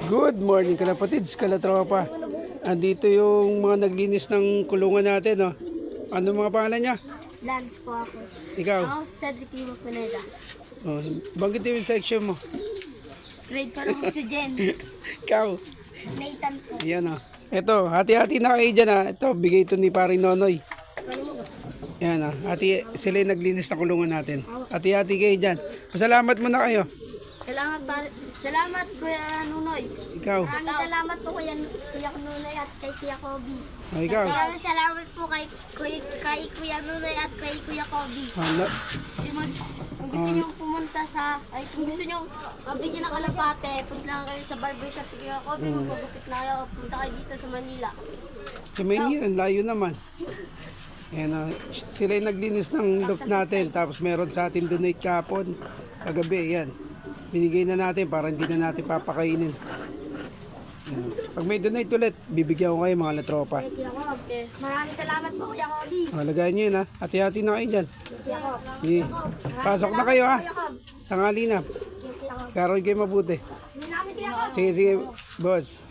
Good morning kalapatids, kalatropa. Andito yung mga naglinis ng kulungan natin, no? Ano mga pangalan niya? Lance po ako. Ikaw? Ako, Cedric Limo Pineda. Oh, banggit yung section mo. Grade pa rin si Jen. Ikaw? Nathan po. Ayan, oh. Ito, hati-hati na kayo dyan, ha. Ito, bigay ito ni Paring Nonoy. Ayan, ha. Sila yung naglinis ng kulungan natin. Hati-hati kayo dyan. Pasalamat muna kayo. Salamat Kuya Nunoy. Ikaw? Maraming salamat po Kuya Nunoy at kay Kuya Kobe. Oh, ikaw? Maraming salamat po kay Kuya Nunoy at kay Kuya Kobe. Ano? Kung gusto nyo pumunta kung gusto nyo mabigyan ng kalapate, punta lang kayo sa barbershop ni Kuya Kobe, magpagupit na kayo, punta kayo dito sa Manila. Sa Maynila, ang layo naman. Ayan, sila yung naglinis ng loft natin. Tapos meron sa atin donate kahapon. Kagabi, yan. Binigay na natin para hindi na natin papakainin. Ayan. Pag may donate ulit, bibigyan ko kayo mga latropa. Maraming salamat po Kuya Kobe. Lagayan nyo yun, ha. Hati-hati na kayo dyan. Kuya Kobe. Sige. Pasok na kayo, ha. Tanghali na. Kuya Kobe. Karoon kayo mabuti. Namin Kuya Kobe. Sige, boss.